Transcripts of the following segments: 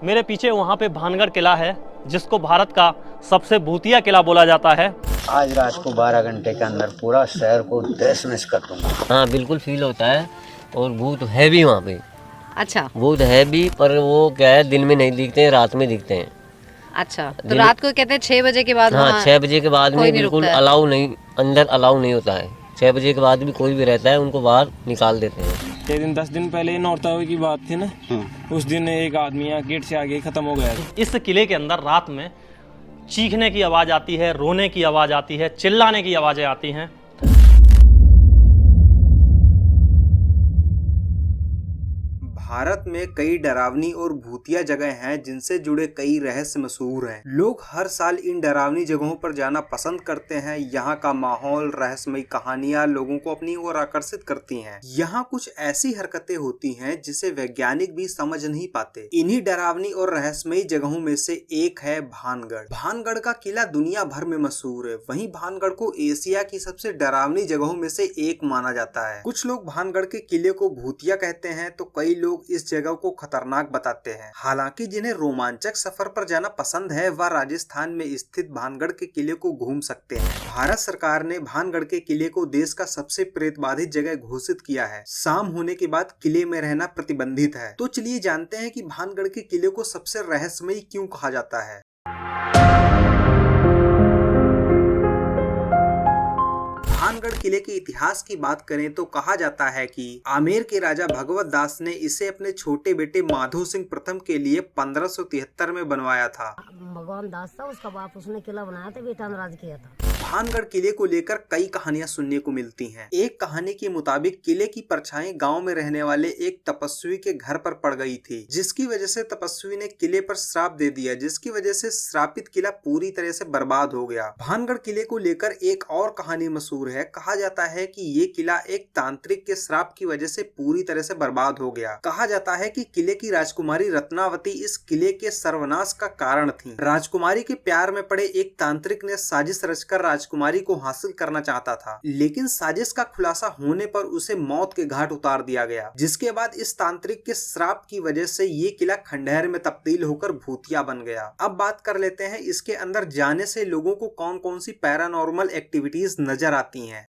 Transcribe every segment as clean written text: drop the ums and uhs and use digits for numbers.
मेरे पीछे वहाँ पे भानगढ़ किला है, जिसको भारत का सबसे भूतिया किला बोला जाता है। आज रात को 12 घंटे के अंदर पूरा शहर को तहस नहस कर दूंगा। हाँ बिल्कुल फील होता है और भूत है भी वहाँ पे। अच्छा, भूत है भी, पर वो क्या है, दिन में नहीं दिखते हैं, रात में दिखते हैं। अच्छा, तो रात को कहते हैं 6 बजे के बाद? हाँ, 6 बजे के बाद में बिल्कुल अलाउ नहीं, अंदर अलाउ नहीं होता है। 6 बजे के बाद भी कोई भी रहता है उनको बाहर निकाल देते हैं। 10 दिन पहले नौरता की बात थी ना, उस दिन एक आदमी यहाँ गेट से आगे खत्म हो गया। इस किले के अंदर रात में चीखने की आवाज आती है, रोने की आवाज आती है, चिल्लाने की आवाजें आती हैं। भारत में कई डरावनी और भूतिया जगह हैं जिनसे जुड़े कई रहस्य मशहूर हैं। लोग हर साल इन डरावनी जगहों पर जाना पसंद करते हैं। यहाँ का माहौल, रहस्यमयी कहानियां लोगों को अपनी ओर आकर्षित करती हैं। यहाँ कुछ ऐसी हरकतें होती हैं जिसे वैज्ञानिक भी समझ नहीं पाते। इन्हीं डरावनी और रहस्यमयी जगहों में से एक है भानगढ़। भानगढ़ का किला दुनिया भर में मशहूर है। वहीं भानगढ़ को एशिया की सबसे डरावनी जगहों में से एक माना जाता है। कुछ लोग भानगढ़ के किले को भूतिया कहते हैं तो कई लोग इस जगह को खतरनाक बताते हैं। हालांकि जिन्हें रोमांचक सफर पर जाना पसंद है वह राजस्थान में स्थित भानगढ़ के किले को घूम सकते हैं। भारत सरकार ने भानगढ़ के किले को देश का सबसे प्रेत बाधित जगह घोषित किया है। शाम होने के बाद किले में रहना प्रतिबंधित है। तो चलिए जानते हैं कि भानगढ़ के किले को सबसे रहस्यमयी क्यों कहा जाता है। भानगढ़ किले के इतिहास की बात करें तो कहा जाता है कि आमेर के राजा भगवत दास ने इसे अपने छोटे बेटे माधो सिंह प्रथम के लिए 1573 में बनवाया था। भगवान दास था, उसका बाप, उसने किला बनाया था, बेटा राज किया था। भानगढ़ किले को लेकर कई कहानियां सुनने को मिलती हैं। एक कहानी के मुताबिक किले की परछाई गांव में रहने वाले एक तपस्वी के घर पर पड़ गई थी, जिसकी वजह से तपस्वी ने किले पर श्राप दे दिया, जिसकी वजह से श्रापित किला पूरी तरह से बर्बाद हो गया। भानगढ़ किले को लेकर एक और कहानी मशहूर है। कहा जाता है कि ये किला एक तांत्रिक के श्राप की वजह से पूरी तरह से बर्बाद हो गया। कहा जाता है कि किले की राजकुमारी रत्नावती इस किले के सर्वनाश का कारण थी। राजकुमारी के प्यार में पड़े एक तांत्रिक ने साजिश रचकर राजकुमारी को हासिल करना चाहता था, लेकिन साजिश का खुलासा होने पर उसे मौत के घाट उतार दिया गया। जिसके बाद इस तांत्रिक के श्राप की वजह से ये किला खंडहर में तब्दील होकर भूतिया बन गया। अब बात कर लेते हैं इसके अंदर जाने से लोगों को कौन कौन सी पैरानॉर्मल एक्टिविटीज नजर आती हैं।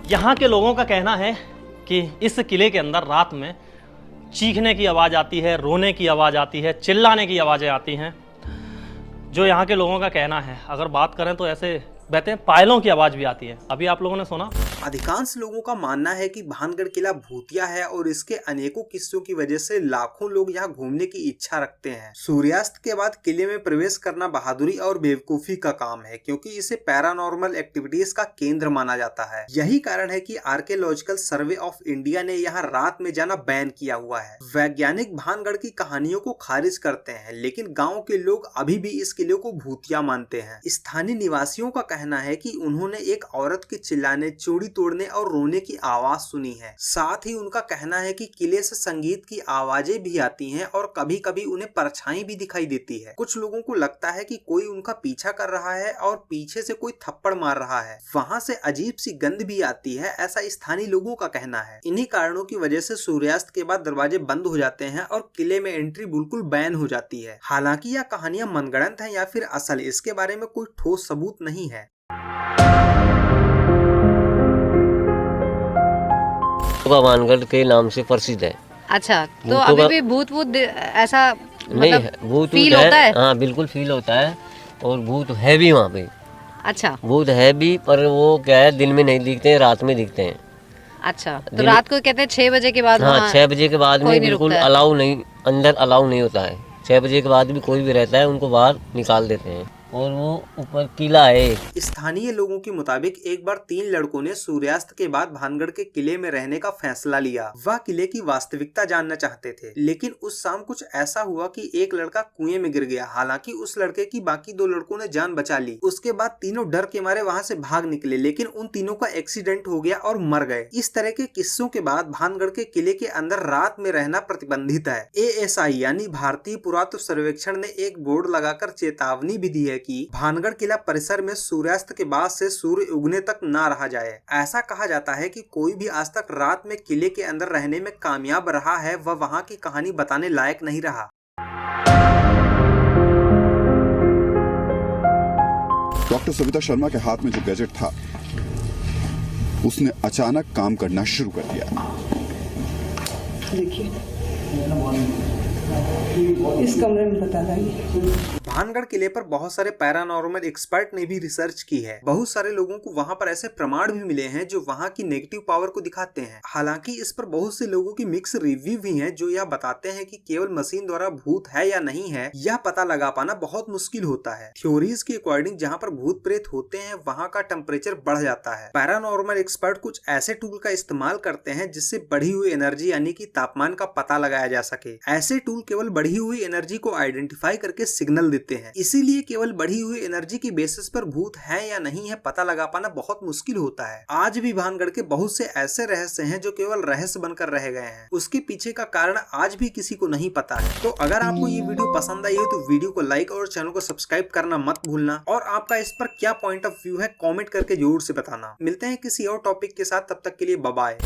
यहाँ के लोगों का कहना है कि इस किले के अंदर रात में चीखने की आवाज़ आती है, रोने की आवाज़ आती है, चिल्लाने की आवाज़ें आती हैं, जो यहाँ के लोगों का कहना है। अगर बात करें तो ऐसे कहते हैं पायलों की आवाज़ भी आती है। अभी आप लोगों ने सुना। अधिकांश लोगों का मानना है कि भानगढ़ किला भूतिया है और इसके अनेकों किस्सों की वजह से लाखों लोग यहाँ घूमने की इच्छा रखते हैं। सूर्यास्त के बाद किले में प्रवेश करना बहादुरी और बेवकूफी का काम है, क्योंकि इसे पैरानॉर्मल एक्टिविटीज का केंद्र माना जाता है। यही कारण है कि आर्कियोलॉजिकल सर्वे ऑफ इंडिया ने यहाँ रात में जाना बैन किया हुआ है। वैज्ञानिक भानगढ़ की कहानियों को खारिज करते हैं, लेकिन गाँव के लोग अभी भी इस किले को भूतिया मानते हैं। स्थानीय निवासियों का कहना है कि उन्होंने एक औरत के चिल्लाने, चूड़ी तोड़ने और रोने की आवाज सुनी है। साथ ही उनका कहना है कि किले से संगीत की आवाजें भी आती हैं और कभी कभी उन्हें परछाई भी दिखाई देती है। कुछ लोगों को लगता है कि कोई उनका पीछा कर रहा है और पीछे से कोई थप्पड़ मार रहा है। वहाँ से अजीब सी गंध भी आती है, ऐसा स्थानीय लोगों का कहना है। इन्हीं कारणों की वजह से सूर्यास्त के बाद दरवाजे बंद हो जाते हैं और किले में एंट्री बिल्कुल बैन हो जाती है। हालांकि यह कहानियां मनगढ़ंत हैं या फिर असल, इसके बारे में कोई ठोस सबूत नहीं है। भानगढ़ के नाम से प्रसिद्ध है। अच्छा, तो अभी भी भूत ऐसा नहीं है? भूत फील होता है? हाँ बिल्कुल फील होता है और भूत है भी वहाँ पे। अच्छा, भूत है भी, पर वो क्या है, दिन में नहीं दिखते हैं, रात में दिखते हैं। अच्छा, तो रात को कहते हैं 6 बजे के बाद? हाँ, 6 बजे के बाद में बिल्कुल अलाउ नहीं, अंदर अलाउ नहीं होता है। 6 बजे के बाद भी कोई भी रहता है उनको बाहर निकाल देते हैं। और वो ऊपर किला है। स्थानीय लोगों के मुताबिक एक बार 3 लड़कों ने सूर्यास्त के बाद भानगढ़ के किले में रहने का फैसला लिया। वह किले की वास्तविकता जानना चाहते थे, लेकिन उस शाम कुछ ऐसा हुआ कि एक लड़का कुएं में गिर गया। हालांकि उस लड़के की बाकी 2 लड़कों ने जान बचा ली। उसके बाद तीनों डर के मारे वहां से भाग निकले, लेकिन उन तीनों का एक्सीडेंट हो गया और मर गए। इस तरह के किस्सों के बाद भानगढ़ के किले के अंदर रात में रहना प्रतिबंधित है। ASI यानी भारतीय पुरातत्व सर्वेक्षण ने एक बोर्ड लगाकर चेतावनी भी दी है है कि भानगढ़ किला परिसर में सूर्यास्त के बाद से सूर्य उगने तक ना रहा जाए। ऐसा कहा जाता है कि कोई भी आज तक रात में किले के अंदर रहने में कामयाब रहा है वह वहां की कहानी बताने लायक नहीं रहा। डॉक्टर सविता शर्मा के हाथ में जो गैजेट था उसने अचानक काम करना शुरू कर दिया। देखिए इस कमरे में बता रही। भानगढ़ किले पर बहुत सारे पैरानॉर्मल एक्सपर्ट ने भी रिसर्च की है। बहुत सारे लोगों को वहां पर ऐसे प्रमाण भी मिले हैं जो वहां की नेगेटिव पावर को दिखाते हैं। हालांकि इस पर बहुत से लोगों की मिक्स रिव्यू भी हैं जो यह बताते हैं कि केवल मशीन द्वारा भूत है या नहीं है यह पता लगा पाना बहुत मुश्किल होता है। थ्योरीज के अकॉर्डिंग जहाँ पर भूत प्रेत होते हैं वहाँ का टेम्परेचर बढ़ जाता है। पैरानॉर्मल एक्सपर्ट कुछ ऐसे टूल का इस्तेमाल करते हैं जिससे बढ़ी हुई एनर्जी यानी कि तापमान का पता लगाया जा सके। ऐसे टूल केवल बढ़ी हुई एनर्जी को आइडेंटिफाई करके सिग्नल देते हैं। इसीलिए केवल बढ़ी हुई एनर्जी की बेसिस पर भूत है या नहीं है पता लगा पाना बहुत मुश्किल होता है। आज भी भानगढ़ के बहुत से ऐसे रहस्य हैं जो केवल रहस्य बनकर रह गए हैं। उसके पीछे का कारण आज भी किसी को नहीं पता है। तो अगर आपको ये वीडियो पसंद आई है तो वीडियो को लाइक और चैनल को सब्सक्राइब करना मत भूलना। और आपका इस पर क्या पॉइंट ऑफ व्यू है कमेंट करके जरूर से बताना। मिलते हैं किसी और टॉपिक के साथ, तब तक के लिए बाय बाय।